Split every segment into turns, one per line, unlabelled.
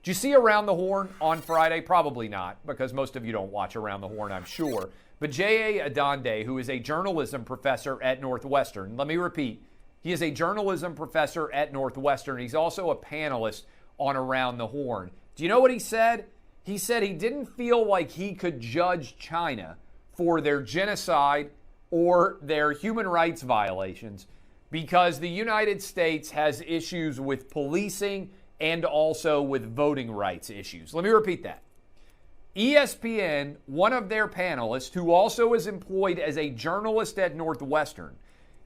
Did you see Around the Horn on Friday? Probably not, because most of you don't watch Around the Horn, I'm sure. But J.A. Adande, who is a journalism professor at Northwestern, let me repeat, he is a journalism professor at Northwestern. He's also a panelist on Around the Horn. Do you know what he said? He said he didn't feel like he could judge China for their genocide or their human rights violations because the United States has issues with policing and also with voting rights issues. Let me repeat that. ESPN, one of their panelists, who also is employed as a journalist at Northwestern,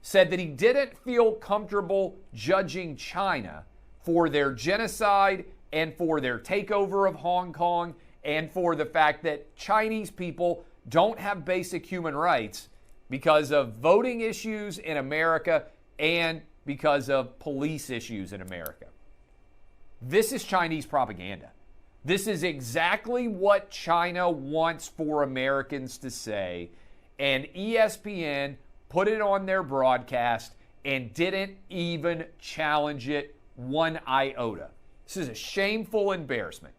said that he didn't feel comfortable judging China for their genocide and for their takeover of Hong Kong and for the fact that Chinese people don't have basic human rights because of voting issues in America and because of police issues in America. This is Chinese propaganda. This is exactly what China wants for Americans to say, and ESPN put it on their broadcast and didn't even challenge it one iota. This is a shameful embarrassment.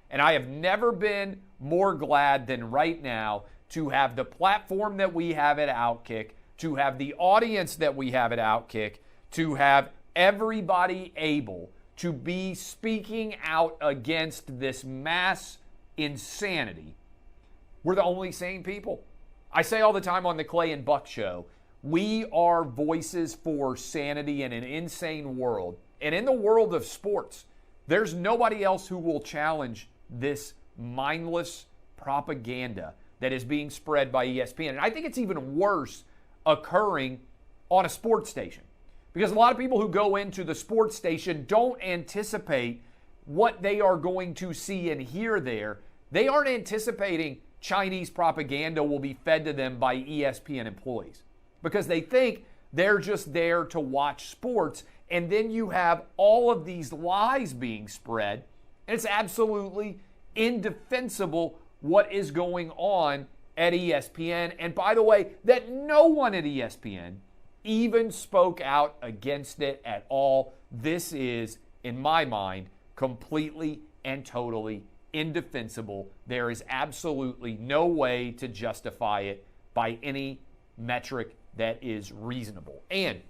And I have never been more glad than right now to have the platform that we have at Outkick, to have the audience that we have at Outkick, to have everybody able to be speaking out against this mass insanity. We're the only sane people. I say all the time on the Clay and Buck show, we are voices for sanity in an insane world. And in the world of sports, there's nobody else who will challenge this mindless propaganda that is being spread by ESPN. And I think it's even worse occurring on a sports station, because a lot of people who go into the sports station don't anticipate what they are going to see and hear there. They aren't anticipating Chinese propaganda will be fed to them by ESPN employees, because they think they're just there to watch sports. And then you have all of these lies being spread, and it's absolutely indefensible what is going on at ESPN. And by the way, that no one at ESPN even spoke out against it at all. This is, in my mind, completely and totally indefensible. There is absolutely no way to justify it by any metric that is reasonable. And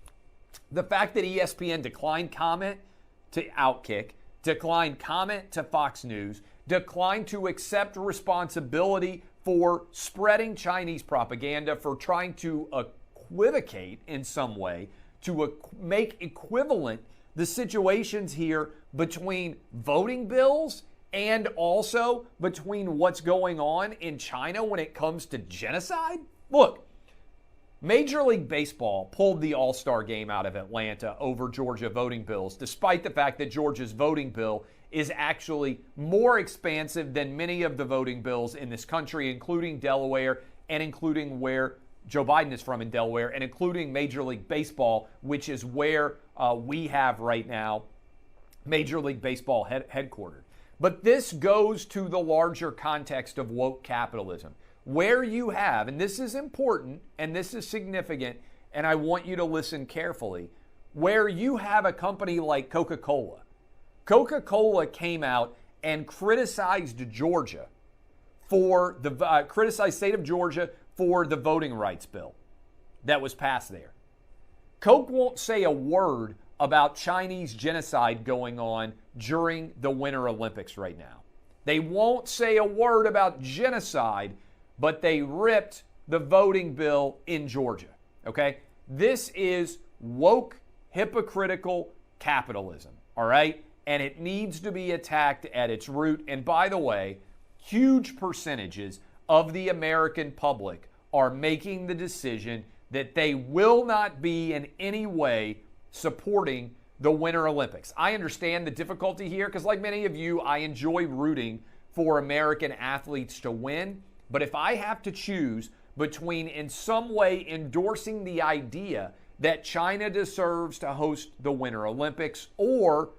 the fact that ESPN declined comment to Outkick, declined comment to Fox News, declined to accept responsibility for spreading Chinese propaganda, for trying to equivocate in some way, to make equivalent the situations here between voting bills and also between what's going on in China when it comes to genocide. Look, Major League Baseball pulled the All-Star game out of Atlanta over Georgia voting bills, despite the fact that Georgia's voting bill is actually more expansive than many of the voting bills in this country, including Delaware and including where Joe Biden is from in Delaware, and including Major League Baseball, which is where we have right now Major League Baseball headquartered. But this goes to the larger context of woke capitalism, where you have, and this is important and this is significant, and I want you to listen carefully, where you have a company like Coca-Cola. Coca-Cola came out and criticized Georgia for the criticized state of Georgia for the voting rights bill that was passed there. Coke won't say a word about Chinese genocide going on during the Winter Olympics right now. They won't say a word about genocide, but they ripped the voting bill in Georgia, okay? This is woke, hypocritical capitalism, all right? And it needs to be attacked at its root. And by the way, huge percentages of the American public are making the decision that they will not be in any way supporting the Winter Olympics. I understand the difficulty here because, like many of you, I enjoy rooting for American athletes to win. But if I have to choose between in some way endorsing the idea that China deserves to host the Winter Olympics or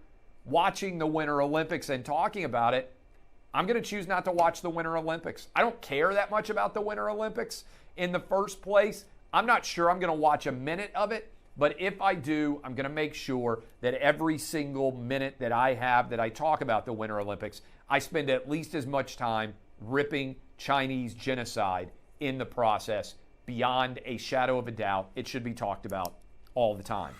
watching the Winter Olympics and talking about it, I'm going to choose not to watch the Winter Olympics. I don't care that much about the Winter Olympics in the first place. I'm not sure I'm going to watch a minute of it. But if I do, I'm going to make sure that every single minute that I have that I talk about the Winter Olympics, I spend at least as much time ripping Chinese genocide in the process. Beyond a shadow of a doubt, it should be talked about all the time.